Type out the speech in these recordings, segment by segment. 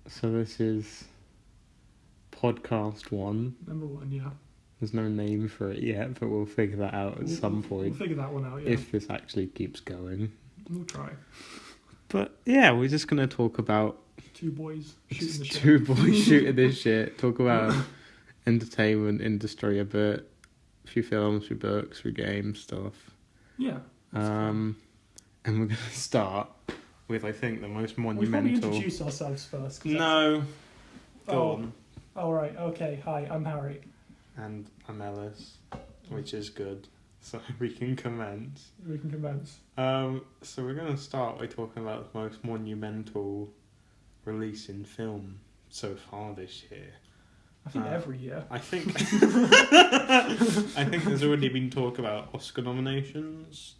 So this is podcast 1. Number 1, yeah. There's no name for it yet, but we'll figure that out at some point. We'll figure that one out, yeah. If this actually keeps going. We'll try. But yeah, we're just going to talk about... Two boys shooting the shit. Two boys shooting this shit. Talk about entertainment industry a bit. A few films, a few books, a few games, stuff. Yeah. And we're going to start with, I think, the most monumental... We probably introduce ourselves first. No. Go on. Oh, right. Okay. Hi, I'm Harry. And I'm Ellis, which is good. So we can commence. So we're going to start by talking about the most monumental release in film so far this year. I think every year. I think there's already been talk about Oscar nominations.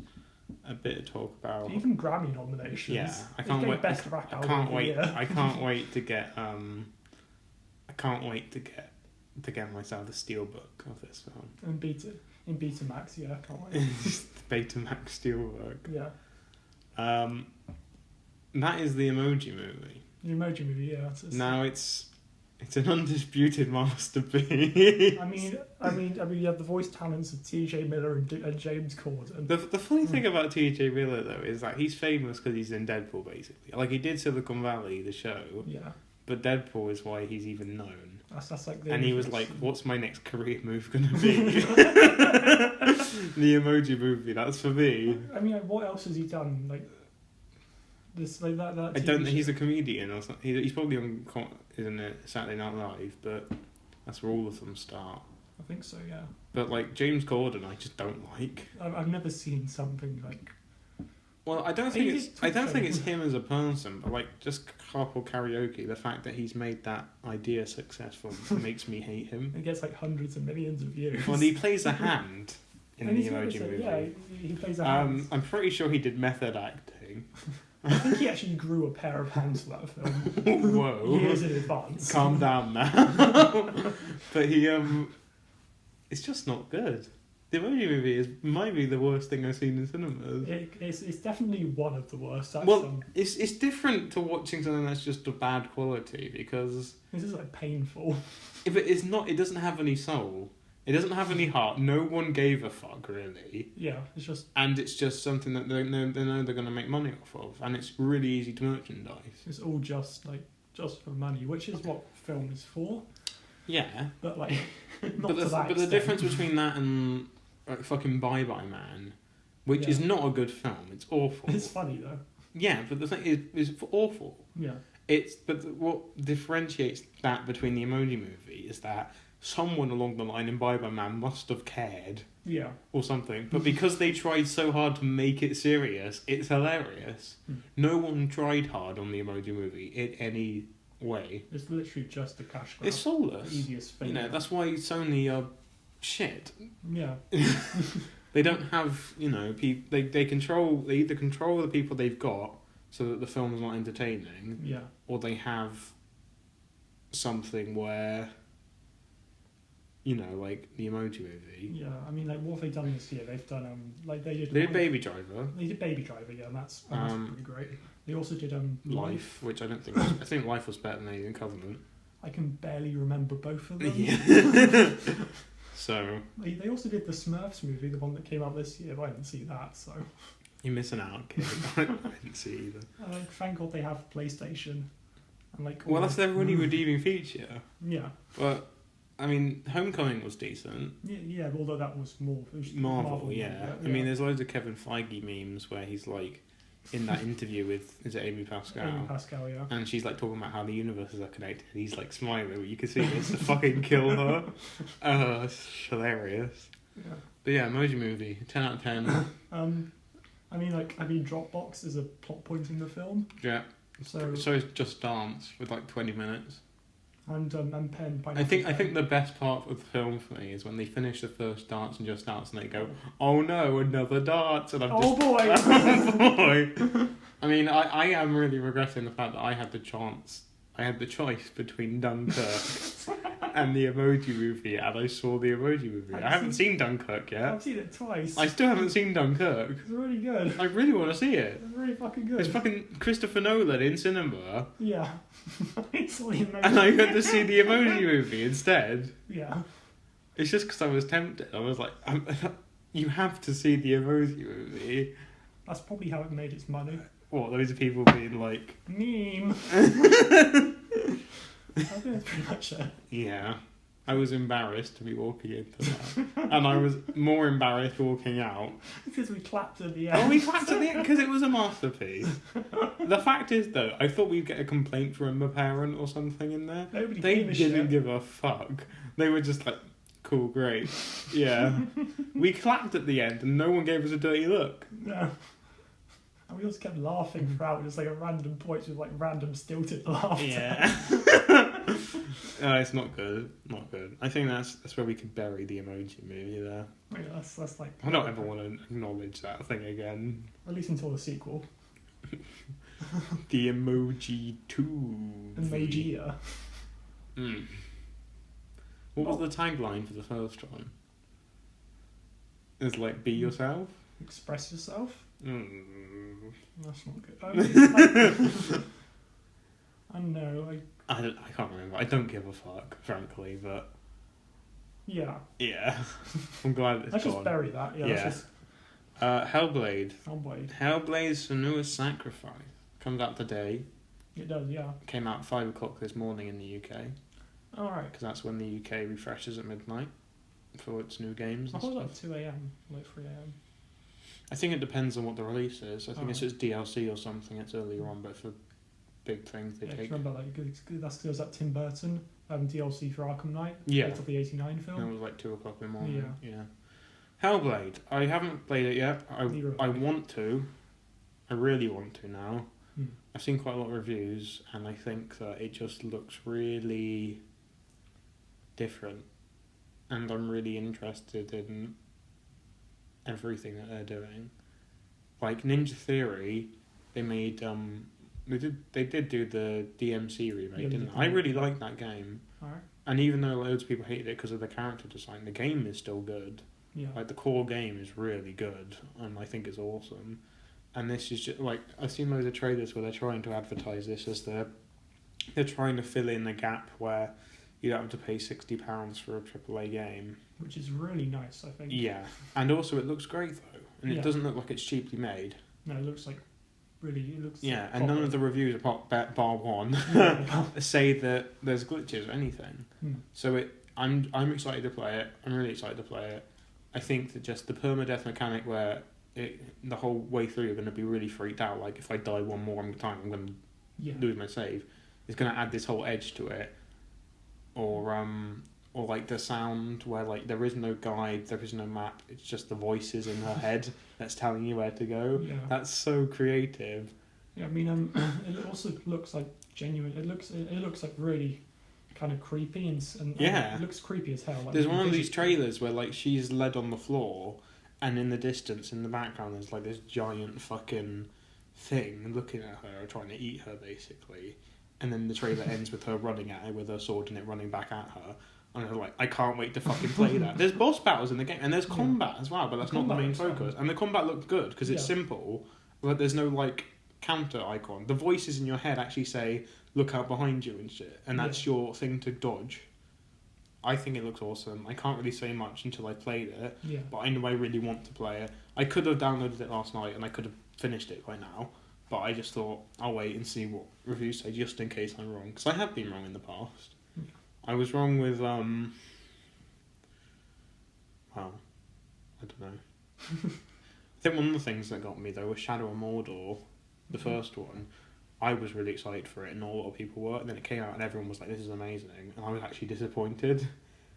A bit of talk about even Grammy nominations. Yeah, I can't wait. Best rap album I can't wait to get. I can't wait to get myself the steelbook of this film. And in Betamax, yeah, I can't wait. Betamax steelbook. Yeah. That is the Emoji Movie. The Emoji Movie, yeah. Now it's an undisputed masterpiece. I mean, you have the voice talents of T.J. Miller and James Corden. The funny thing about T.J. Miller though is that he's famous because he's in Deadpool, basically. Like he did Silicon Valley, the show. Yeah. But Deadpool is why he's even known. That's like and he was like, "What's my next career move gonna be?" The Emoji Movie. That's for me. I mean, like, what else has he done? Like this, like that. I don't think he's a comedian or something. He's probably on, isn't it, Saturday Night Live? But that's where all of them start. I think so, yeah. But like James Corden, I just don't like. I've never seen something like. Well, I don't think it's him as a person, but like just carpool karaoke. The fact that he's made that idea successful makes me hate him. It gets like hundreds of millions of views. Well, he plays a hand in the Emoji Movie. Yeah, he plays a hand. I'm pretty sure he did method acting. I think he actually grew a pair of hands for that film. Whoa! Years in advance. Calm down now. But it's just not good. The Emoji Movie might be the worst thing I've seen in cinemas. It's definitely one of the worst. It's different to watching something that's just of bad quality because this is like painful. If it is not, it doesn't have any soul. It doesn't have any heart. No one gave a fuck really. Yeah, it's just. And it's just something that they know they're going to make money off of, and it's really easy to merchandise. It's all just for money, which is what film is for. Yeah, but like, but the difference between that and like fucking Bye Bye Man, which is not a good film. It's awful. It's funny though. Yeah, but the thing is, it's awful. Yeah. What differentiates that between the Emoji Movie is that someone along the line in Bye Bye Man must have cared. Yeah. Or something. But because they tried so hard to make it serious, it's hilarious. No one tried hard on the Emoji Movie in any way. It's literally just a cash grab. It's soulless. The easiest thing. That's why Sony are shit. Yeah. They don't have, they either control the people they've got so that the film's not entertaining. Yeah. Or they have something where, like the Emoji Movie. Yeah, I mean, like, what have they done this year? They've done, they did Baby Driver. They did Baby Driver, yeah, and that's pretty great. They also did Life, which I don't think I think Life was better than Alien Covenant. I can barely remember both of them. Yeah. So they also did the Smurfs movie, the one that came out this year, but I didn't see that, so you're missing out, kid. I didn't see either. Thank God they have PlayStation. And that's their really redeeming feature. Yeah. But I mean, Homecoming was decent. Yeah, although that was more Marvel, yeah. I mean, there's loads of Kevin Feige memes where he's like in that interview with, is it Amy Pascal? Amy Pascal, yeah. And she's like talking about how the universes are connected. And he's like smiling. You can see he wants to fucking kill her. It's hilarious. Yeah. But yeah, Emoji Movie, 10 out of 10. I mean, Dropbox is a plot point in the film. Yeah. So is Just Dance with 20 minutes. And Pen. I think the best part of the film for me is when they finish the first dance and Just Dance and they go, "Oh no, another dance!" And oh boy. I mean, I am really regretting the fact that I had the choice between Dunkirk and the Emoji Movie, and I saw the Emoji Movie. I haven't seen Dunkirk yet. I've seen it twice. I still haven't seen Dunkirk. It's really good. I really want to see it. It's really fucking good. It's fucking Christopher Nolan in cinema. Yeah. It's the Emoji. And I went to see the Emoji Movie instead. Yeah. It's just because I was tempted. I was like, you have to see the Emoji Movie. That's probably how it made its money. What, loads of people being like... Meme. I think that's pretty much it. Yeah. I was embarrassed to be walking into that. And I was more embarrassed walking out. Because we clapped at the end. Oh, we clapped at the end because it was a masterpiece. The fact is, though, I thought we'd get a complaint from a parent or something in there. They didn't give a fuck. They were just like, cool, great. Yeah. We clapped at the end and no one gave us a dirty look. No. And we also kept laughing throughout, just like at random points with like random stilted laughter. Yeah. It's not good. Not good. I think that's where we could bury the Emoji Movie there. Yeah, that's like... I don't ever want to acknowledge that thing again. At least until the sequel. The Emoji 2. Emoji. What was the tagline for the first one? It's like, be yourself? Express yourself? That's not good. I know. I can't remember. I don't give a fuck, frankly, but... Yeah. Yeah. I'm glad it's Let's gone. just bury that. Yeah. Yeah. Hellblade. Hellblade. Hellblade's Senua's Sacrifice. Comes out today. It does, yeah. Came out at 5 o'clock this morning in the UK. Alright. Because that's when the UK refreshes at midnight for its new games I and thought it stuff. was like 2 a.m, like 3 a.m. I think it depends on what the release is. I think if it's DLC or something, it's earlier on, but for big things, they take... remember, like, that's because that Tim Burton DLC for Arkham Knight. Yeah. Based off the 89 film. It was like 2 o'clock in the morning. Yeah. Hellblade. I haven't played it yet. I Neither. want to. I really want to now. Hmm. I've seen quite a lot of reviews, and I think that it just looks really different. And I'm really interested in everything that they're doing. Like Ninja Theory, they made they did do the DMC remake, didn't they? I really liked that game. Alright. And even though loads of people hated it because of the character design, the game is still good. Yeah. Like the core game is really good, and I think it's awesome. And this is just like, I've seen loads of trailers where they're trying to advertise this as they're trying to fill in the gap where you don't have to pay £60 for a AAA game. Which is really nice, I think. Yeah, and also it looks great though, and Yeah. it doesn't look like it's cheaply made. No, it looks like really. It looks. Yeah, like and none of the reviews apart bar one say that there's glitches or anything. So I'm excited to play it. I'm really excited to play it. I think that just the permadeath mechanic where the whole way through you're going to be really freaked out. Like if I die one more time, I'm going to lose my save. It's going to add this whole edge to it. Or like the sound where like there is no guide, there is no map. It's just the voices in her head that's telling you where to go. Yeah. That's so creative. Yeah, I mean, it also looks like genuine. It looks like really kind of creepy and Yeah. it looks creepy as hell. Like, There's one of these trailers where like she's led on the floor, and in the distance, in the background, there's like this giant fucking thing looking at her, trying to eat her basically. And then the trailer ends with her running at her with her sword and it running back at her. And I'm like, I can't wait to fucking play that. There's boss battles in the game, and there's combat as well, but that's not the main focus. And the combat looked good because it's simple, but there's no like counter icon. The voices in your head actually say, "Look out behind you" and shit, and that's your thing to dodge. I think it looks awesome. I can't really say much until I played it, but I know I really want to play it. I could have downloaded it last night and I could have finished it by now, but I just thought I'll wait and see what reviews say just in case I'm wrong, because I have been wrong in the past. I was wrong with, well, I don't know. I think one of the things that got me, though, was Shadow of Mordor, the first one. I was really excited for it, and not a lot of people were, and then it came out and everyone was like, this is amazing, and I was actually disappointed.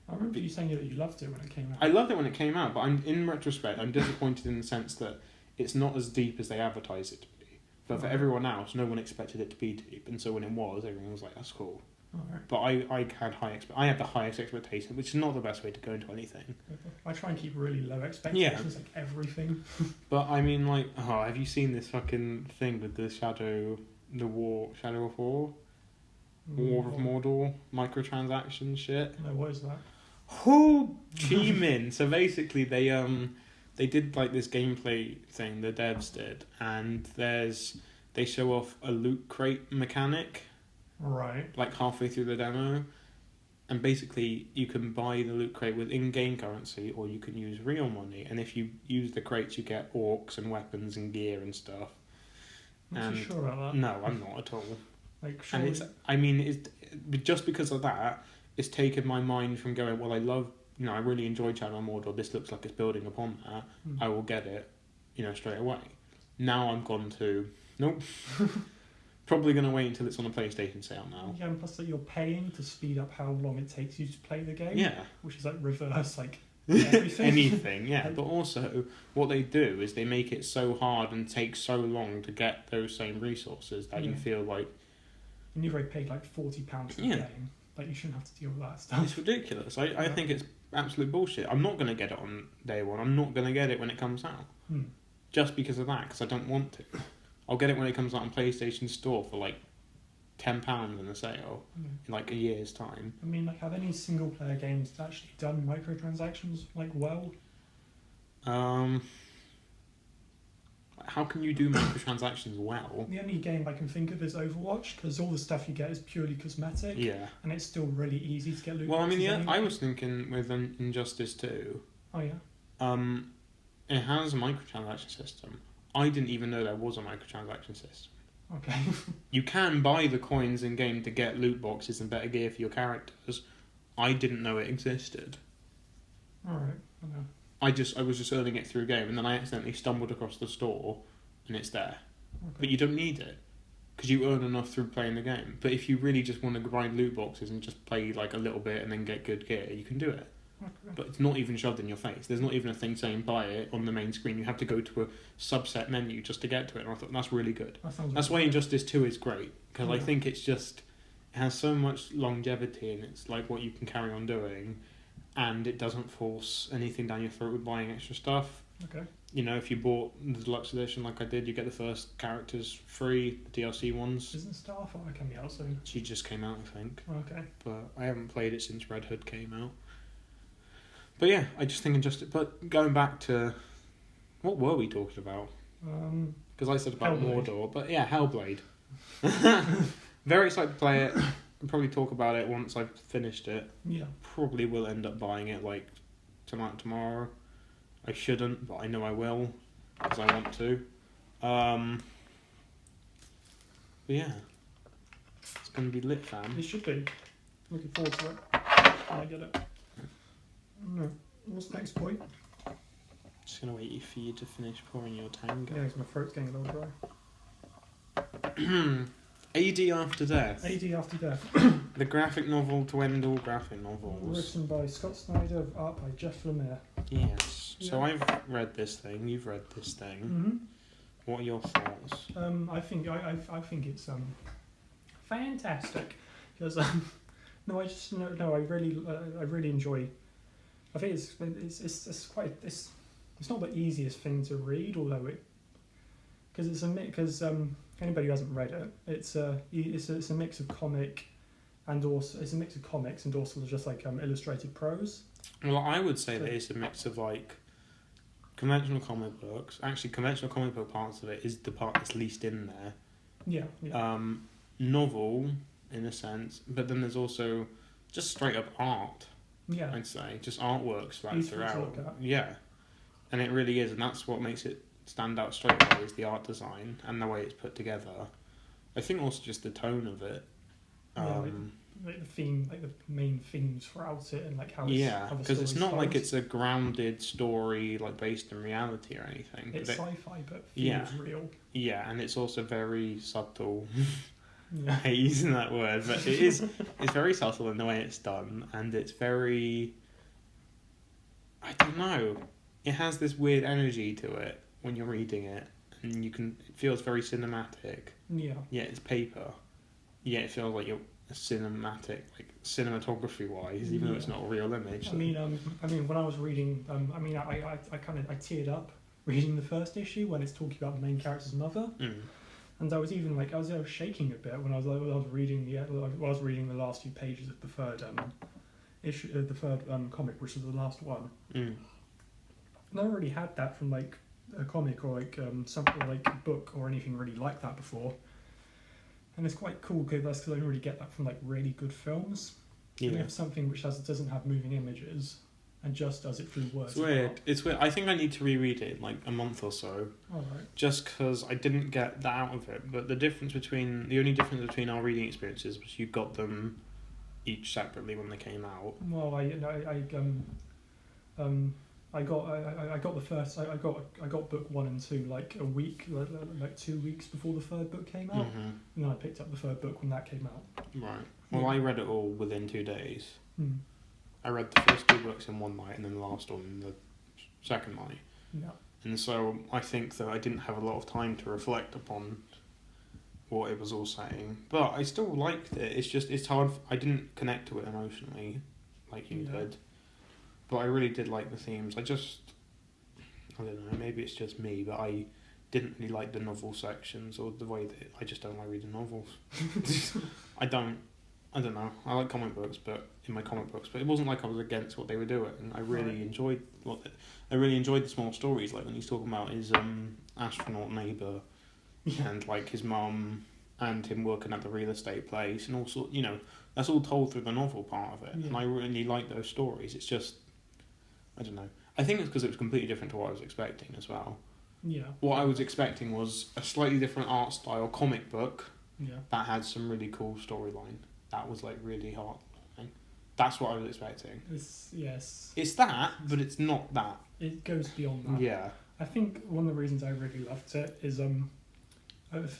I remember you saying that you loved it when it came out. I loved it when it came out, but in retrospect, I'm disappointed in the sense that it's not as deep as they advertise it to be. But for everyone else, no one expected it to be deep, and so when it was, everyone was like, that's cool. Right. But I had the highest expectation, which is not the best way to go into anything. I try and keep really low expectations, like everything. But I mean, like, have you seen this fucking thing with the Shadow of War? War of Mordor microtransaction shit. No, what is that? Who Chi-Min. So basically they did like this gameplay thing, the devs did, and they show off a loot crate mechanic. Right. Like halfway through the demo. And basically you can buy the loot crate with in-game currency, or you can use real money. And if you use the crates you get orcs and weapons and gear and stuff. Not too sure about that. No, I'm not at all. Like, surely... And it's just because of that, it's taken my mind from going, well, I really enjoy Shadow of Mordor, this looks like it's building upon that, I will get it, straight away. Now I'm gone to, nope. Probably going to wait until it's on a PlayStation sale now. Yeah, and plus that you're paying to speed up how long it takes you to play the game. Yeah. Which is like reverse, like, everything. Anything, yeah. But also, what they do is they make it so hard and take so long to get those same resources that you feel like... And you've already paid like £40 for the game. Like, you shouldn't have to deal with that stuff. It's ridiculous. I think it's absolute bullshit. I'm not going to get it on day one. I'm not going to get it when it comes out. Just because of that, because I don't want to. I'll get it when it comes out on PlayStation Store for like £10 in a sale in like a year's time. I mean, like, have any single player games actually done microtransactions like well? How can you do microtransactions well? The only game I can think of is Overwatch, because all the stuff you get is purely cosmetic. Yeah. And it's still really easy to get loot. Well, I mean, yeah, anyway. I was thinking with Injustice 2. Oh yeah. It has a microtransaction system. I didn't even know there was a microtransaction system. Okay. You can buy the coins in game to get loot boxes and better gear for your characters. I didn't know it existed. All right. Okay. I was just earning it through game, and then I accidentally stumbled across the store, and it's there. Okay. But you don't need it, because you earn enough through playing the game. But if you really just want to grind loot boxes and just play like a little bit and then get good gear, you can do it. Okay. But it's not even shoved in your face. There's not even a thing saying buy it on the main screen. You have to go to a subset menu just to get to it, and I thought that's really good. That's why Injustice 2 is great, because I think it has so much longevity, and it's like what you can carry on doing. And it doesn't force anything down your throat with buying extra stuff. Okay. If you bought the deluxe edition like I did, you get the first characters free, the DLC ones. Isn't Starfire coming out soon? She just came out, I think. Okay. But I haven't played it since Red Hood came out. But yeah, I just think But going back to... What were we talking about? Because I said about Hellblade. Mordor. But yeah, Hellblade. Very excited to play it. I'll probably talk about it once I've finished it. Yeah. Probably will end up buying it like tonight, tomorrow. I shouldn't, but I know I will because I want to. But yeah, it's gonna be lit, fam. It should be. Looking forward to it. I get it. No. What's the next point? Just gonna wait for you to finish pouring your tango. Yeah, because my throat's getting a little dry. AD After Death. AD After Death. The graphic novel to end all graphic novels. Written by Scott Snyder, art by Jeff Lemire. Yes. Yeah. So I've read this thing. You've read this thing. Mm-hmm. What are your thoughts? I think it's fantastic because I really enjoy. I think it's not the easiest thing to read, although anybody who hasn't read it, it's a mix of comic, and also it's a mix of comics and also just like illustrated prose. Well, I would say that it's a mix of like conventional comic books. Actually, conventional comic book parts of it is the part that's least in there. Yeah. Yeah. Novel in a sense, but then there's also just straight up art. Yeah. I'd say just artworks throughout. To look at. Yeah, and it really is, and that's what makes it stand out straight away is the art design and the way it's put together. I think also just the tone of it. Like the theme, like the main themes throughout it, and like how it's because it's not like it's a grounded story like based in reality or anything. It's sci-fi, but feels real. Yeah, and it's also very subtle. Yeah. I hate using that word, but it is. It's very subtle in the way it's done, and it's very. I don't know. It has this weird energy to it when you're reading it, and it feels very cinematic. Yeah. Yeah, it's paper. Yeah, it feels like you're cinematic, like cinematography wise, even though it's not a real image. I mean, when I was reading, I teared up reading the first issue when it's talking about the main character's mother, And I was even like I was shaking a bit when I was reading the last few pages of the third issue, the third comic, which was the last one. Mm. I never really had that from like a comic or like something like a book or anything really like that before. And it's quite cool because I don't really get that from like really good films. Yeah. And you have something which doesn't have moving images and just does it through words. It's weird. It's weird. I think I need to reread it in like a month or so. Alright. Just because I didn't get that out of it. But the only difference between our reading experiences was you got them each separately when they came out. Well, I got book 1 and 2 like a week, like 2 weeks before the third book came out, Mm-hmm. and then I picked up the third book when that came out. Right. Well, I read it all within 2 days. Hmm. I read the first 2 books in one night and then the last one in the second night. Yeah. And so I think that I didn't have a lot of time to reflect upon what it was all saying. But I still liked it. It's hard. I didn't connect to it emotionally like you did. But I really did like the themes. I don't know, maybe it's just me, but I didn't really like the novel sections or the way that I just don't like reading novels. I don't know. I like comic books, but it wasn't like I was against what they were doing. I really enjoyed the small stories, like when he's talking about his astronaut neighbour and like his mum and him working at the real estate place and all sort. That's all told through the novel part of it, and I really like those stories. It's just, I don't know. I think it's because it was completely different to what I was expecting as well. Yeah. What I was expecting was a slightly different art style comic book that had some really cool storyline. That was like really hard. That's what I was expecting. It's that, but it's not that. It goes beyond that. Yeah. I think one of the reasons I really loved it is for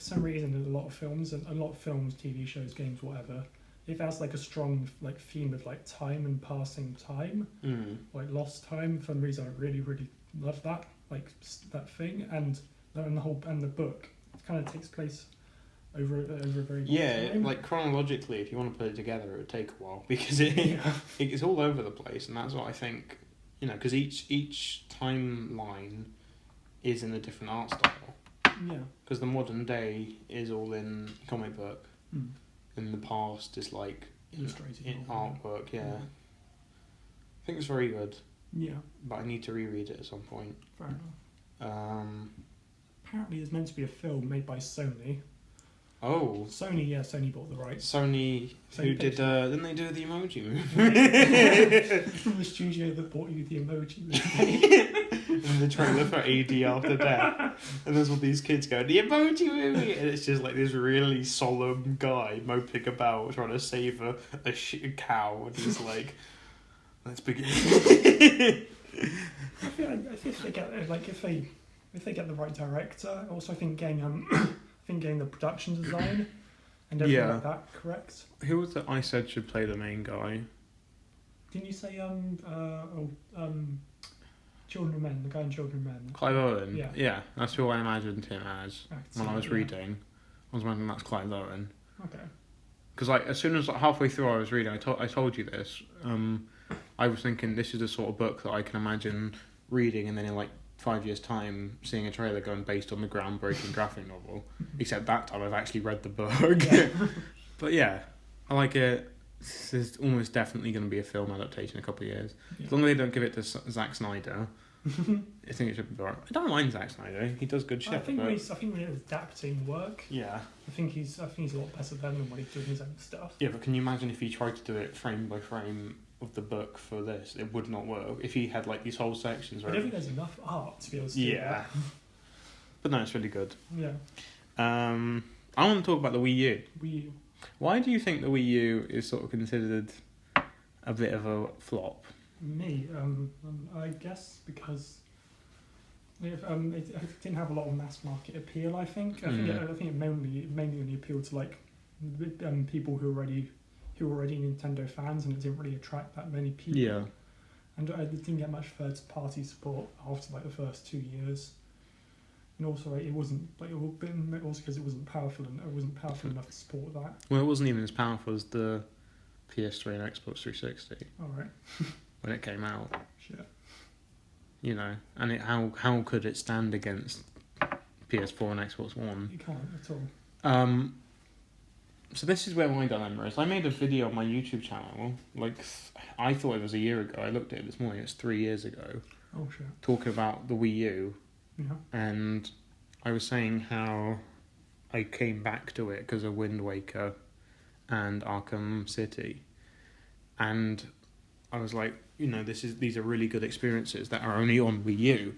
some reason in a lot of films, TV shows, games, whatever, if that's like a strong like theme of like time and passing time, like lost time. For some reason, I really, really love that that thing, and the book kind of takes place over a very long time. Like chronologically, if you want to put it together, it would take a while because it's all over the place, and that's what I think. Because each timeline is in a different art style. Yeah. Because the modern day is all in comic book. In the past is like illustrated in artwork. Yeah. I think it's very good. Yeah. But I need to reread it at some point. Fair enough. Apparently, there's meant to be a film made by Sony. Oh. Sony bought the rights. Sony who did? Didn't they do the Emoji movie? From the studio that bought you the Emoji movie. And the trailer for AD After Death, and there's all these kids going, the Emoji movie, and it's just like this really solemn guy moping about trying to save a cow, and he's like, let's begin. I feel like if they get the right director, also I think getting the production design and everything like that correct. Who was it I said should play the main guy? Didn't you say Children of Men, the guy in Children of Men? Clive Owen? Yeah, that's who I imagined him as when I was reading. I was imagining that's Clive Owen. Okay. Because as soon as halfway through I was reading, I told you this, I was thinking this is the sort of book that I can imagine reading and then in 5 years' time seeing a trailer going based on the groundbreaking graphic novel. Except that time I've actually read the book. Yeah. But yeah, I like it. There's almost definitely going to be a film adaptation in a couple of years. As long as they don't give it to Zack Snyder, I think it should be alright. I don't mind Zack Snyder. He does good shit. I think when he's adapting work, yeah, I think he's a lot better than when he's doing his own stuff. Yeah, but can you imagine if he tried to do it frame by frame of the book for this? It would not work. If he had these whole sections. I don't think there's enough art to be able to do that. But no, it's really good. Yeah. I want to talk about the Wii U. Wii U. Why do you think the Wii U is sort of considered a bit of a flop? Me, I guess because it didn't have a lot of mass market appeal. I think. I think it mainly only appealed to people who were already Nintendo fans, and it didn't really attract that many people. Yeah. And it didn't get much third-party support after the first 2 years. And also, it wasn't also because it wasn't powerful enough to support that. Well, it wasn't even as powerful as the PS3 and Xbox 360. All right. When it came out. Sure. And how could it stand against PS4 and Xbox One. You can't at all. So this is where my dilemma is. I made a video on my YouTube channel, like, I thought it was a year ago. I looked at it this morning, it's 3 years ago. Oh, shit. Talking about the Wii U. Yeah. And I was saying how I came back to it because of Wind Waker and Arkham City. And I was like, these are really good experiences that are only on Wii U.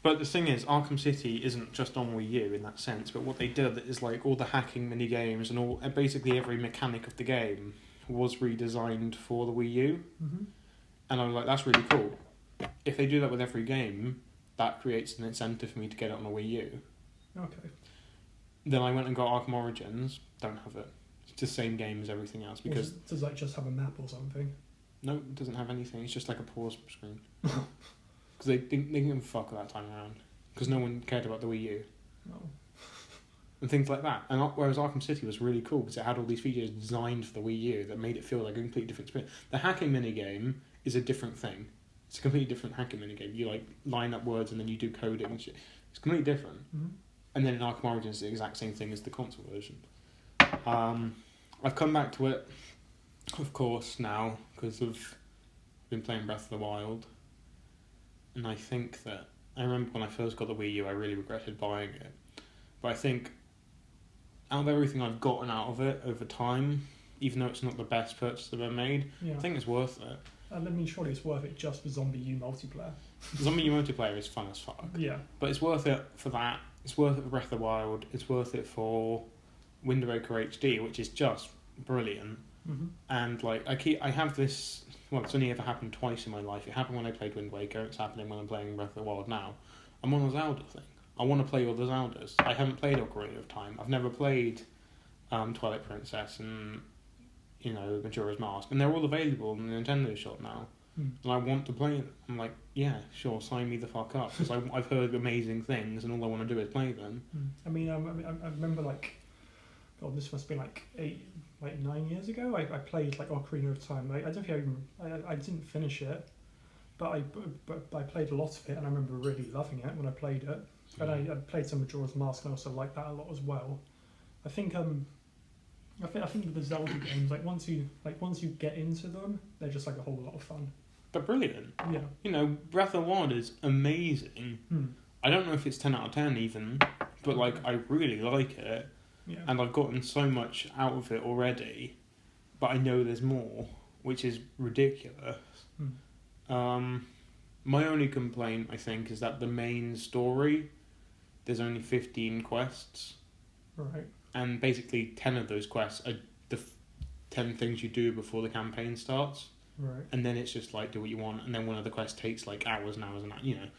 But the thing is, Arkham City isn't just on Wii U in that sense, but what they did is like all the hacking mini games and basically every mechanic of the game was redesigned for the Wii U. Mm-hmm. And I was like, that's really cool. If they do that with every game, that creates an incentive for me to get it on a Wii U. Okay. Then I went and got Arkham Origins. Don't have it. It's the same game as everything else because does it just have a map or something? No, it doesn't have anything. It's just like a pause screen. Because they didn't give a fuck that time around. Because no one cared about the Wii U. No. And things like that. And whereas Arkham City was really cool because it had all these features designed for the Wii U that made it feel like a completely different experience. The hacking minigame is a different thing. It's a completely different hacking minigame. You like line up words and then you do coding and shit. It's completely different. Mm-hmm. And then in Arkham Origins, it's the exact same thing as the console version. I've come back to it, of course, now because I've been playing Breath of the Wild. And I think that I remember when I first got the Wii U, I really regretted buying it. But I think out of everything I've gotten out of it over time, even though it's not the best purchase I've ever made, yeah. I think it's worth it. I mean, surely it's worth it just for Zombie U multiplayer. Zombie U multiplayer is fun as fuck. Yeah. But it's worth it for that. It's worth it for Breath of the Wild. It's worth it for Wind Waker HD, which is just brilliant. Mm-hmm. And like I have this. Well, it's only ever happened twice in my life. It happened when I played Wind Waker. It's happening when I'm playing Breath of the Wild now. I'm on a Zelda thing. I want to play all the Zeldas. I haven't played Ocarina of Time. I've never played Twilight Princess and Majora's Mask, and they're all available in the Nintendo shop now. Mm. And I want to play them. I'm like, yeah, sure, sign me the fuck up because I've heard amazing things, and all I want to do is play them. Mm. I mean, I remember God, this must be 9 years ago. I played Ocarina of Time. I don't think I didn't finish it, but I played a lot of it, and I remember really loving it when I played it. And I played some Majora's Mask, and I also liked that a lot as well. I think with the Zelda games, once you get into them, they're just a whole lot of fun. They're brilliant. Yeah. Breath of the Wild is amazing. Hmm. I don't know if it's 10 out of 10 even, but I really like it. Yeah. And I've gotten so much out of it already, but I know there's more, which is ridiculous. Hmm. My only complaint, I think, is that the main story, there's only 15 quests. Right. And basically 10 of those quests are the 10 things you do before the campaign starts. Right. And then it's just do what you want, and then one of the quests takes hours and hours and hours,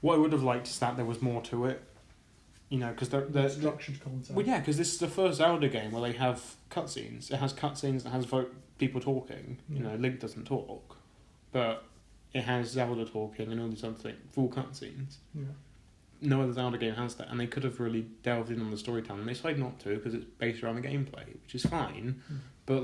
What I would have liked is that there was more to it. Because they're structured content. Well, yeah, because this is the first Zelda game where they have cutscenes. It has cutscenes that has people talking. Yeah. Link doesn't talk, but it has Zelda talking and all these other things, full cutscenes. Yeah. No other Zelda game has that, and they could have really delved in on the storytelling. They decided not to because it's based around the gameplay, which is fine. Mm. But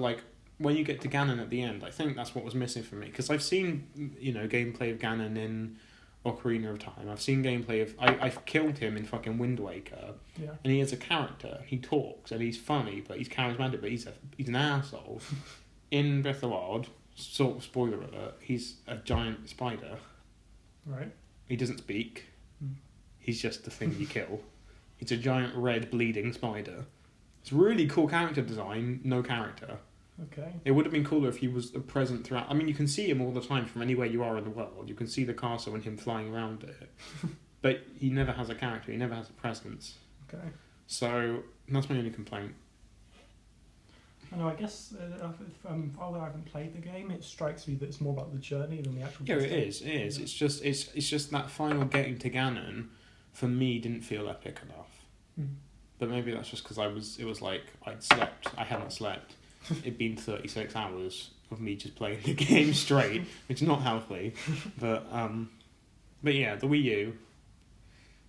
when you get to Ganon at the end, I think that's what was missing for me. Because I've seen gameplay of Ganon in Ocarina of Time. I've seen gameplay of... I've killed him in fucking Wind Waker. Yeah. And he has a character. He talks, and he's funny, but he's charismatic, but he's an asshole. In Breath of the Wild, sort of spoiler alert, he's a giant spider. Right. He doesn't speak. Mm. He's just the thing you kill. He's a giant red bleeding spider. It's really cool character design, no character. Okay. It would have been cooler if he was present throughout. I mean, you can see him all the time from anywhere you are in the world. You can see the castle and him flying around it. But he never has a character. He never has a presence. Okay. So, that's my only complaint. I know, I guess, although I haven't played the game, it strikes me that it's more about the journey than the actual... Yeah, it is. Yeah. It's just that final getting to Ganon, for me, didn't feel epic enough. Mm. But maybe that's just because I'd slept. I hadn't slept. It'd been 36 hours of me just playing the game straight, which is not healthy. But yeah, the Wii U.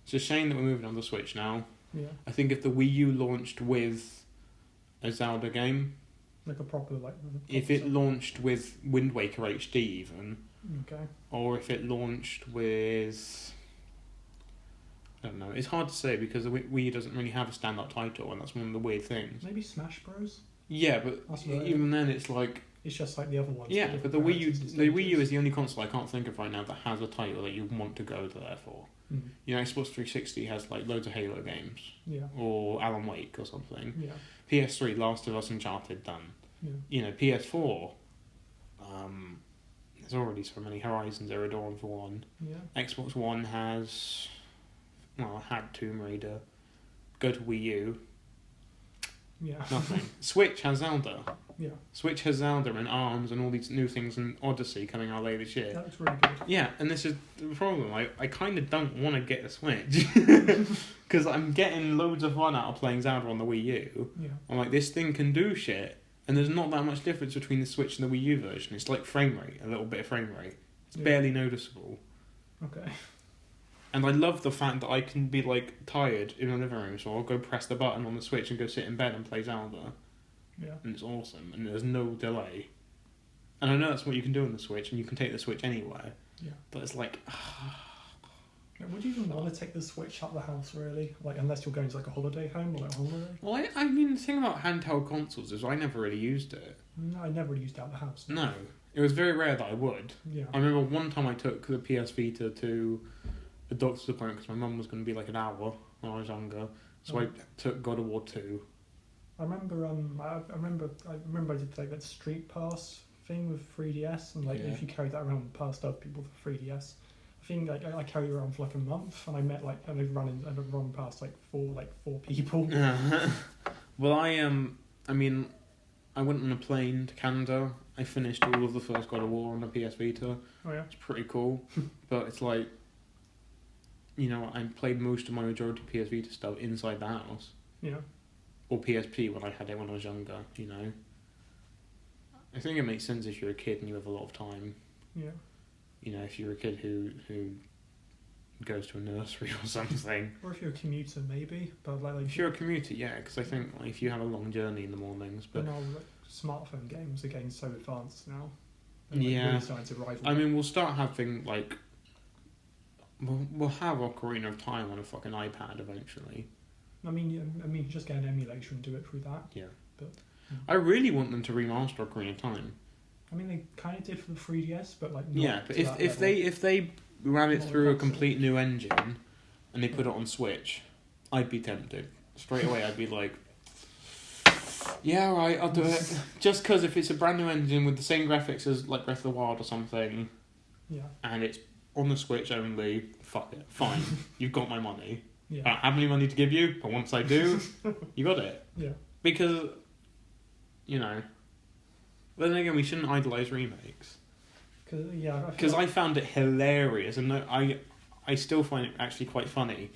It's a shame that we're moving on the Switch now. Yeah. I think if the Wii U launched with a Zelda game, a proper if it launched with Wind Waker HD even, okay, or if it launched with I don't know. It's hard to say because the Wii doesn't really have a stand-up title, and that's one of the weird things. Maybe Smash Bros. Yeah, but even then, it's like it's just like the other ones. Yeah, but the Wii U is the only console I can't think of right now that has a title that you want to go there for. Mm. You know, Xbox 360 has like loads of Halo games, or Alan Wake or something. Yeah. PS3, Last of Us, Uncharted, done. Yeah. You know, PS4. There's already so many. Horizon Zero Dawn for one. Yeah. Xbox One has, had Tomb Raider. Go to Wii U. Yeah. Nothing. Switch has Zelda. Yeah. Switch has Zelda and ARMS and all these new things, and Odyssey coming out later this year. That looks really good. Yeah, and this is the problem. I kind of don't want to get a Switch because I'm getting loads of fun out of playing Zelda on the Wii U. Yeah. I'm like, this thing can do shit, and there's not that much difference between the Switch and the Wii U version. It's like frame rate, a little bit of frame rate. It's barely noticeable. Okay. And I love the fact that I can be like tired in the living room, so I'll go press the button on the Switch and go sit in bed and play Zelda. Yeah. And it's awesome, and there's no delay. And I know that's what you can do on the Switch, and you can take the Switch anywhere. Yeah. But it's like... Would you even want to take the Switch out the house, really? Like, unless you're going to like a holiday home or like a holiday? Well, I mean, the thing about handheld consoles is I never really used it. No, I never used it out the house. No. It was very rare that I would. Yeah. I remember one time I took the PS Vita to a doctor's appointment because my mum was going to be like an hour when I was younger. So I took God of War 2. I remember I did like that Street Pass thing with 3DS, and like if you carried that around past other people for 3DS, I think like I carried it around for like a month, and I met like I've run past like four people. Well, I mean, I went on a plane to Canada. I finished all of the first God of War on the PS Vita. Oh yeah, it's pretty cool, but it's like, you know, I played most of my majority of PS Vita stuff inside the house. Yeah. Or PSP when I had it when I was younger, you know. I think it makes sense if you're a kid and you have a lot of time. Yeah. You know, if you're a kid who goes to a nursery or something. Or if you're a commuter, maybe. But like if you're a commuter, yeah, because I think like, if you have a long journey in the mornings. But now like, smartphone games are getting so advanced now. And, like, really starting to rival. I mean, we'll start having like. We'll have Ocarina of Time on a fucking iPad eventually. I mean, just get an emulator and do it through that. Yeah. But I really want them to remaster Ocarina of Time. I mean, they kind of did for the 3DS, but like. Yeah, but if they ran it through a complete new engine, and they put it on Switch, I'd be tempted straight away. I'd be like, yeah, all right, I'll do it. Just because if it's a brand new engine with the same graphics as like Breath of the Wild or something, and it's on the Switch only, fuck it, fine, you've got my money. Yeah. I don't have any money to give you, but once I do, you got it. Yeah. Because, you know, but then again, we shouldn't idolise remakes. Because I found it hilarious, and I still find it actually quite funny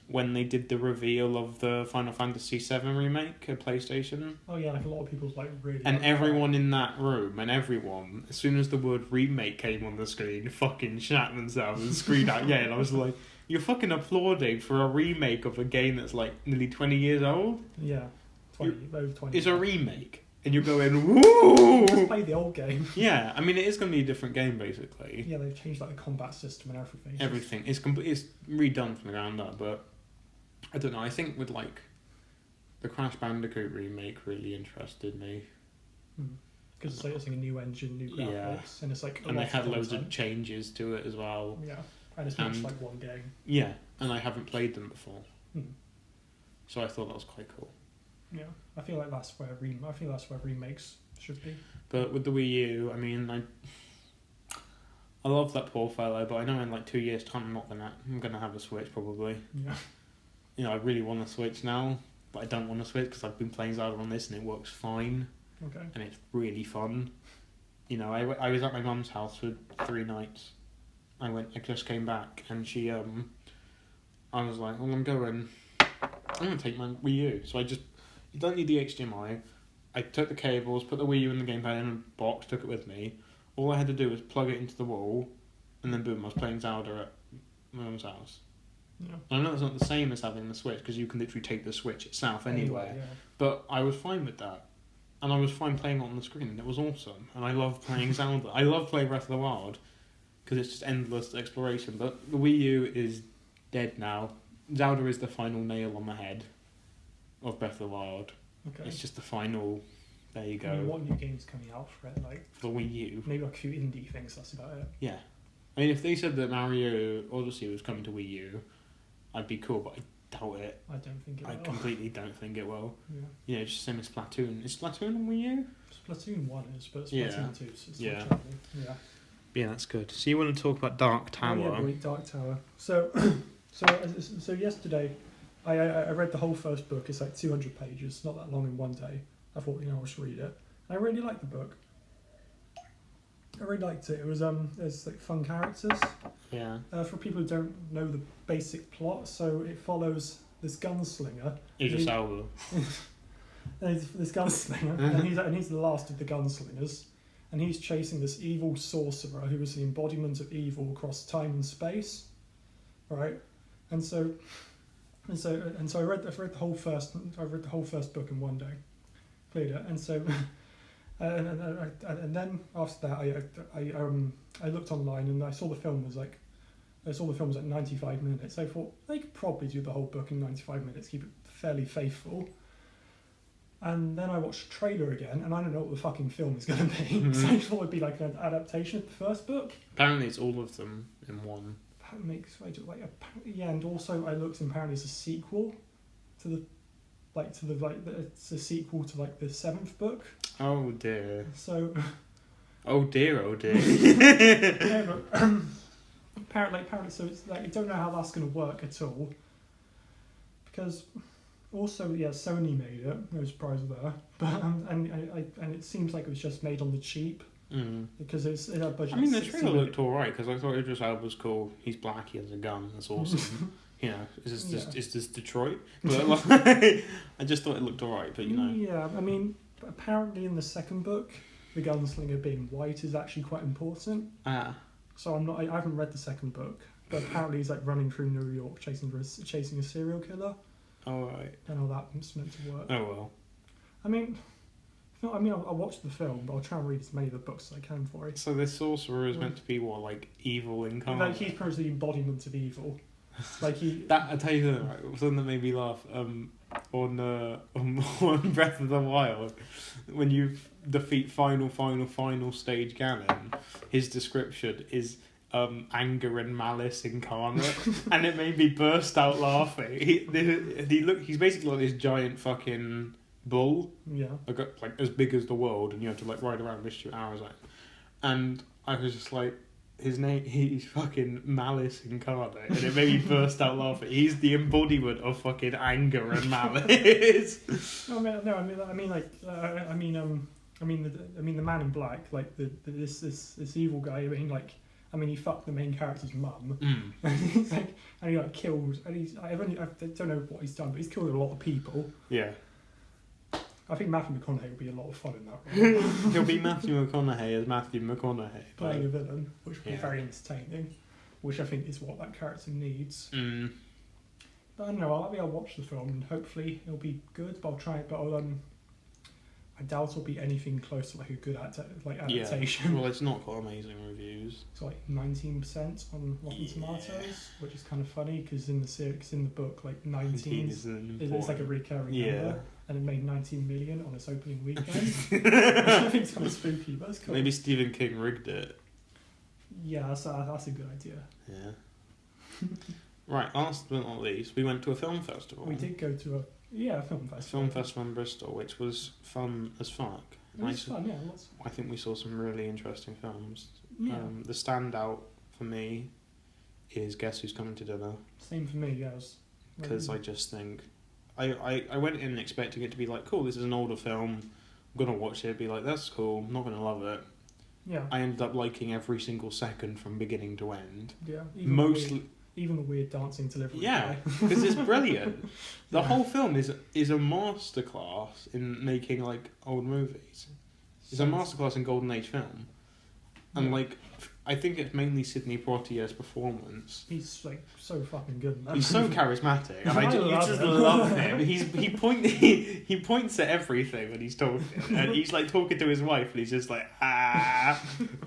when they did the reveal of the Final Fantasy VII remake at PlayStation. Oh yeah, like a lot of people's like really. And everyone in that room, as soon as the word remake came on the screen, fucking shat themselves and screamed out, yeah, and I was like, you're fucking applauding for a remake of a game that's like nearly 20 years old? Yeah, over 20. It's a remake. And you're going, woo! Just play the old game. Yeah, I mean, it is going to be a different game, basically. Yeah, they've changed like the combat system and everything. Everything. It's redone from the ground up, but I don't know. I think with like the Crash Bandicoot remake really interested me. Because it's like a new engine, new graphics, and it's like. And they had loads of changes to it as well. Yeah, and it's not just like one game. Yeah, and I haven't played them before, so I thought that was quite cool. Yeah, I feel like that's where remakes should be. But with the Wii U, I mean, I love that poor fellow, but I know in like 2 years' time I'm gonna have a Switch probably. Yeah. You know, I really want a Switch now, but I don't want a Switch because I've been playing Zelda on this and it works fine. Okay. And it's really fun. You know, I was at my mum's house for 3 nights. I just came back, and she I was like, well, I'm gonna take my Wii U. So you don't need the HDMI. I took the cables, put the Wii U and the gamepad in a box, took it with me. All I had to do was plug it into the wall, and then boom, I was playing Zelda at my mum's house. Yeah. I know it's not the same as having the Switch, because you can literally take the Switch itself anywhere. Yeah. But I was fine with that. And I was fine playing it on the screen, and it was awesome. And I love playing Zelda. I love playing Breath of the Wild, because it's just endless exploration. But the Wii U is dead now. Zelda is the final nail on the head of Breath of the Wild. Okay. It's just the final. There you go. I mean, what new games coming out for it? Like for the Wii U. maybe like a few indie things. That's about it. Yeah, I mean, if they said that Mario Odyssey was coming to Wii U, I'd be cool, but I doubt it. I don't think it will. I completely don't think it will. Yeah. You know, just same as Splatoon. Is Splatoon on Wii U? Splatoon 1 is, but Splatoon Yeah. 2 is still Yeah. trouble. Yeah. Yeah, that's good. So you want to talk about Dark Tower? Oh, yeah, boy, Dark Tower. So, so yesterday, I read the whole first book. It's like 200 pages, not that long in one day. I thought, I'll just read it. I really liked the book. I really liked it. It was there's like fun characters. Yeah. For people who don't know the basic plot, so it follows this gunslinger. Idris Elba. This gunslinger, and he's the last of the gunslingers, and he's chasing this evil sorcerer who is the embodiment of evil across time and space, right? And so I read the whole first book in one day, cleared it, and so and then after that I looked online and I saw the film was like 95 minutes. I thought they could probably do the whole book in 95 minutes, keep it fairly faithful. And then I watched the trailer again, and I don't know what the fucking film is going to be. Mm-hmm. So I thought it'd be like an adaptation of the first book. Apparently, it's all of them in one. That makes and also I looked, and apparently it's a sequel to it's a sequel to like the 7th book. Oh dear. So. Oh dear. Oh dear. Yeah, but apparently, so it's like you don't know how that's going to work at all. Because. Also, yeah, Sony made it. No surprise there. But and it seems like it was just made on the cheap because it's a budget. I mean, the trailer looked alright because I thought Idris Elba was cool. He's black. He has a gun. That's awesome. Is this Detroit? But like, I just thought it looked alright. But Yeah, I mean, apparently in the second book, the gunslinger being white is actually quite important. Ah. So I haven't read the second book, but apparently he's like running through New York chasing a serial killer. Oh, right. And all that's meant to work. Oh, well. I'll watch the film, but I'll try and read as many of the books as I can for it. So this sorcerer is meant to be what, like evil incarnate? Like he's probably the embodiment of evil. Like he. I tell you something, right? Something that made me laugh. On Breath of the Wild, when you defeat final stage Ganon, his description is anger and malice incarnate, and it made me burst out laughing. He's basically like this giant fucking bull, like as big as the world, and you have to like ride around and shoot arrows at him. And I was just like, he's fucking malice incarnate, and it made me burst out laughing. He's the embodiment of fucking anger and malice. I mean the Man in Black, like this evil guy. He fucked the main character's mum, and he like killed, and I don't know what he's done, but he's killed a lot of people. Yeah. I think Matthew McConaughey would be a lot of fun in that role. He'll be Matthew McConaughey as Matthew McConaughey. Playing a villain, which would be very entertaining, which I think is what that character needs. But I don't know, I'll watch the film and hopefully it'll be good, but I'll try it, but I doubt it'll be anything close to like a good adaptation. Yeah. Well, it's not got amazing reviews. It's like 19% on Rotten Tomatoes, which is kind of funny because in the book, like 19 is like a recurring number, and it made 19 million on its opening weekend. Which I think is kind of spooky, but it's cool. Maybe Stephen King rigged it. Yeah, that's a good idea. Yeah. Right, last but not least, we went to a film festival. We did go to a film festival. Film festival in Bristol, which was fun as fuck. It was fun, yeah. I think we saw some really interesting films. Yeah. The standout for me is Guess Who's Coming to Dinner. Same for me, yeah. Because I just think... I went in expecting it to be like, cool, this is an older film. I'm going to watch it, be like, that's cool, I'm not going to love it. Yeah. I ended up liking every single second from beginning to end. Yeah. Even the weird dancing delivery. Yeah, because it's brilliant. The whole film is a masterclass in making like old movies. It's a masterclass in golden age film, and like I think it's mainly Sidney Poitier's performance. He's like so fucking good in that. He's so charismatic, and you just love him. He points at everything when he's talking, and he's like talking to his wife, and he's just like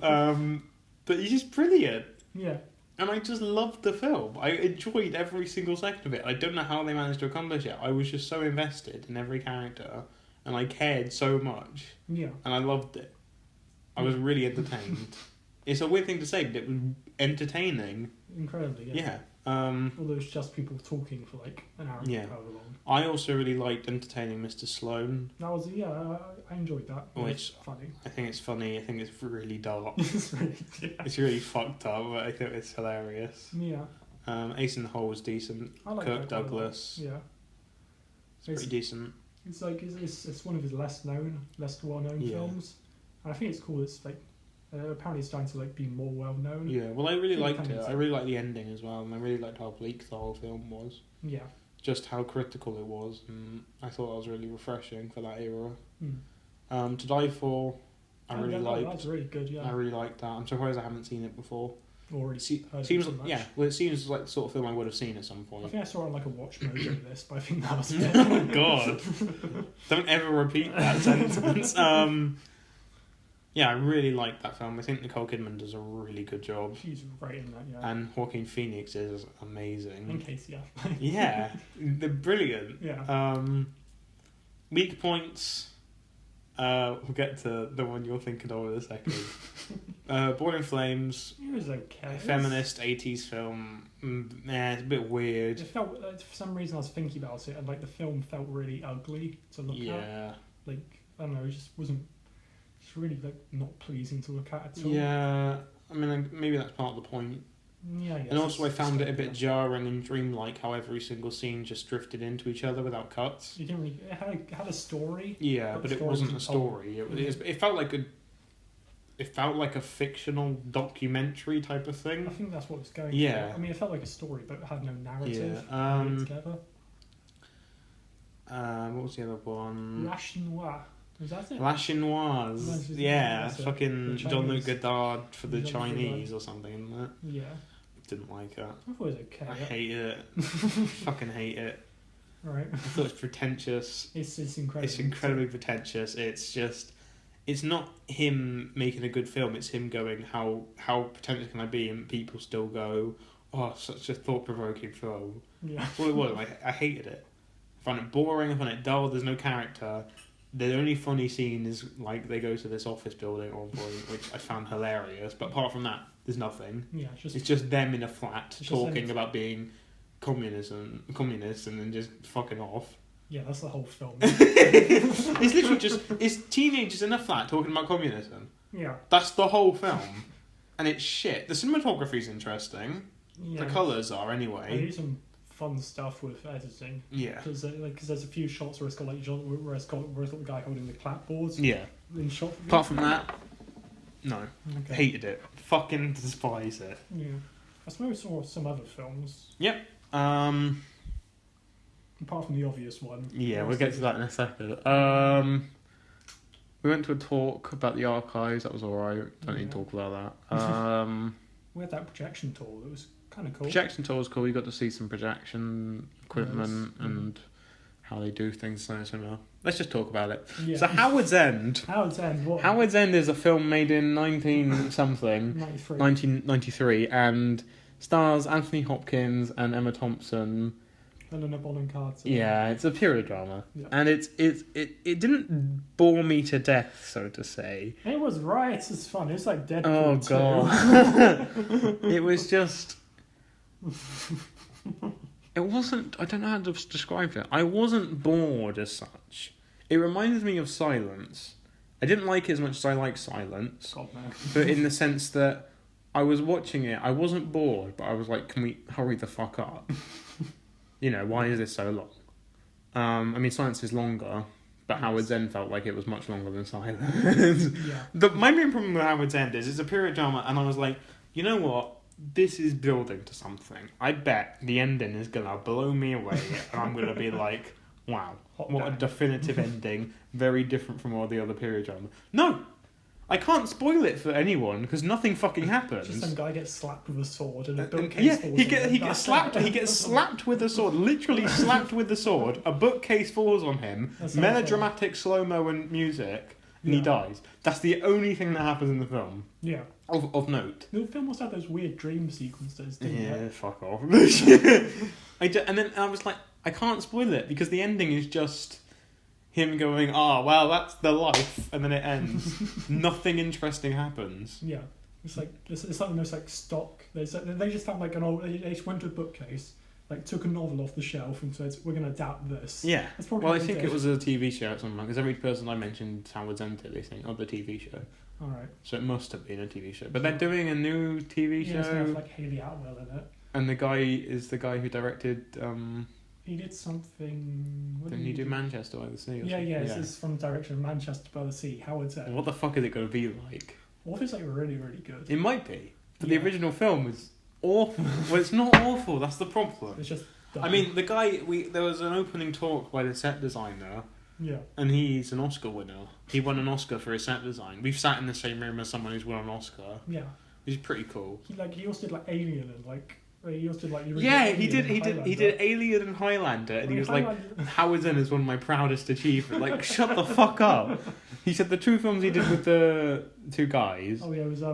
but he's just brilliant. Yeah. And I just loved the film. I enjoyed every single second of it. I don't know how they managed to accomplish it. I was just so invested in every character, and I cared so much. Yeah. And I loved it. I was really entertained. It's a weird thing to say, but it was entertaining. Incredibly, yeah. Yeah. Although it's just people talking for like an hour and however long. I also really liked entertaining Mr. Sloan. That was, I enjoyed that. Which funny. I think it's funny. I think it's really dark. It's really fucked up, but I think it's hilarious. Yeah. Ace in the Hole was decent. I like Kirk Douglas. Yeah. It's pretty decent. It's like it's one of his less well known films. And I think it's cool. It's like apparently it's starting to like be more well known. Yeah, well, I really liked it. I really liked the ending as well, and I really liked how bleak the whole film was. Yeah. Just how critical it was, and I thought that was really refreshing for that era. To Die For, I really liked. That's really good. Yeah. I really liked that. I'm surprised I haven't seen it before. Already heard seems it so much. Yeah. Well, it seems like the sort of film I would have seen at some point. I think I saw it on like a watch mojo list, but I think that was it. Oh God! Don't ever repeat that sentence. Yeah, I really like that film. I think Nicole Kidman does a really good job. She's right in that, yeah. And Joaquin Phoenix is amazing. And Casey Affleck. Yeah, they're brilliant. Yeah. Weak points. We'll get to the one you're thinking of in a second. Born in Flames. It was okay. Feminist 80s film. It's a bit weird. It felt, for some reason I was thinking about it, and like the film felt really ugly to look at. Yeah. Like, I don't know, it just wasn't... It's really like not pleasing to look at all. Yeah, I mean, maybe that's part of the point. Yeah, I guess. And also I found it a bit jarring and dreamlike how every single scene just drifted into each other without cuts. You didn't really... It had a story. Yeah, but it wasn't a story. It felt like a fictional documentary type of thing. I think that's what it's going for. I mean, it felt like a story, but it had no narrative. Yeah. Together. What was the other one? La Chinoise. Was that it? La Chinoise. Yeah, fucking Jean-Luc Godard for the Jean-Luc Chinese or something, isn't it? Yeah. Didn't like it. I thought it was okay. I hate it. Fucking hate it. Right. I thought it's pretentious. It's incredible. It's incredibly pretentious. It's just... It's not him making a good film, it's him going, how pretentious can I be? And people still go, oh, such a thought-provoking film. Yeah. That's what it was. I hated it. I found it boring, I found it dull, there's no character. The only funny scene is, like, they go to this office building at one point, which I found hilarious. But apart from that, there's nothing. Yeah, it's just them in a flat talking about being communists and then just fucking off. Yeah, that's the whole film. It's literally it's teenagers in a flat talking about communism. Yeah. That's the whole film. And it's shit. The cinematography's interesting. Yeah. The colours are, anyway. I do some fun stuff with editing. Yeah. Because there's a few shots where it's got where it's got the guy holding the clapboards. Yeah. In shot. Apart from that, no. Okay. Hated it. Fucking despise it. Yeah. I suppose saw some other films. Yep. Apart from the obvious one. Yeah, we'll get to that in a second. We went to a talk about the archives. That was alright. Don't need to talk about that. We had that projection tour. That was kind of cool. Projection tour was cool. You got to see some projection equipment and how they do things. So let's just talk about it. Yeah. So Howard's End. Howard's End. What? Howard's End is a film made in 1993, and stars Anthony Hopkins and Emma Thompson. Helena Bonham Carter. Yeah, it's a period drama, and it didn't bore me to death, so to say. It was right. It's fun. It's like Deadpool. Oh god, it was just. It wasn't. I don't know how to describe it. I wasn't bored as such. It reminded me of Silence. I didn't like it as much as I like Silence, but in the sense that I was watching it, I wasn't bored, but I was like, "Can we hurry the fuck up?" You know, why is this so long? I mean, Silence is longer, but Howard's End felt like it was much longer than Silence. My main problem with Howard's End is it's a period drama, and I was like, you know what? This is building to something. I bet the ending is going to blow me away, and I'm going to be like, wow, what a definitive ending, very different from all the other period drama. No! I can't spoil it for anyone because nothing fucking happens. Just some guy gets slapped with a sword and a bookcase falls on him. He gets slapped. He gets slapped with a sword. Literally slapped with a sword. A bookcase falls on him. Melodramatic slow-mo and music, and he dies. That's the only thing that happens in the film. Yeah. Of note. The film also had those weird dream sequences, didn't it? Fuck off. And then I was like, I can't spoil it because the ending is just him going, well, that's the life, and then it ends. Nothing interesting happens. Yeah, it's like the most like stock. They just found like an old. They just went to a bookcase, like took a novel off the shelf and said, "We're going to adapt this." Yeah. That's probably Well, I think it was a TV show or something, because every person I mentioned Howard's Enter, they think, the TV show. All right. So it must have been a TV show. But they're doing a new TV show. Yeah, it's gonna have like Hayley Atwell in it. And the guy is the guy who directed. He did something. Didn't he do Manchester by the Sea? Yeah. This is from the direction of Manchester by the Sea. Howard's Enter. What the fuck is it going to be like? What if it's like really, really good? It might be. But the original film is awful. Well, it's not awful. That's the problem. It's just. Dumb. I mean, the guy. There was an opening talk by the set designer. Yeah. And he's an Oscar winner. He won an Oscar for his set design. We've sat in the same room as someone who's won an Oscar. Yeah. Which is pretty cool. He also did like Alien and like. He also did like. He did Alien and Highlander, and he was like, Howard's Inn is one of my proudest achievements. Like, shut the fuck up. He said the two films he did with the two guys. Oh yeah, it was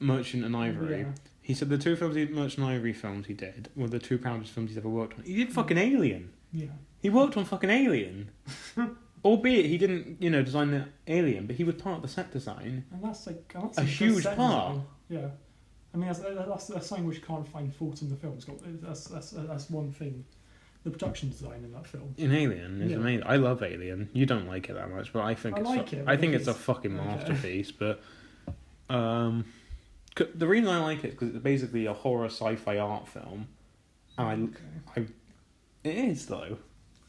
Merchant and Ivory. Yeah. He said the two Merchant and Ivory films he did were the two proudest films he's ever worked on. He did fucking Alien. Yeah. He worked on fucking Alien. Albeit he didn't, design the Alien, but he was part of the set design. And that's a huge part. Design. Yeah. I mean, that's something which can't find fault in the film. That's one thing. The production design in that film. In Alien is amazing. I love Alien. You don't like it that much, but I think it's a fucking masterpiece. But the reason I like it is because it's basically a horror sci-fi art film, and it is though.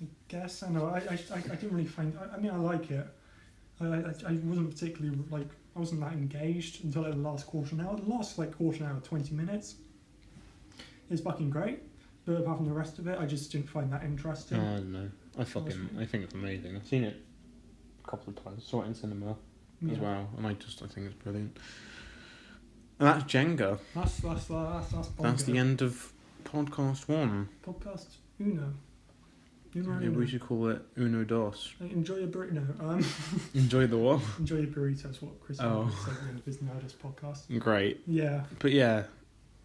I guess I know. I didn't really find. I mean, I like it. I wasn't particularly like. I wasn't that engaged until like the last quarter of an hour. The last quarter of an hour, 20 minutes, is fucking great. But apart from the rest of it, I just didn't find that interesting. I don't know. I think it's amazing. I've seen it a couple of times. Saw it in cinema as well, and I think it's brilliant. And that's Jenga. That's the end of podcast 1. Podcast Uno. Maybe we should call it Uno Dos. Enjoy your burrito. Enjoy the what? Enjoy your burritos. What Chris said at the end of his Nerdist podcast. Great. Yeah. But yeah.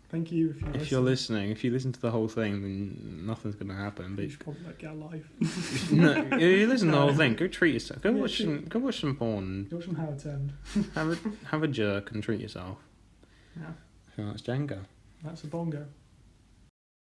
Thank you if you're listening. If you listen to the whole thing, then nothing's going to happen. But you should probably get a life. No, if you listen to the whole thing, go treat yourself. Go watch some porn. Go watch some Howard's End. have a jerk and treat yourself. Yeah. So that's Jenga. That's a bongo.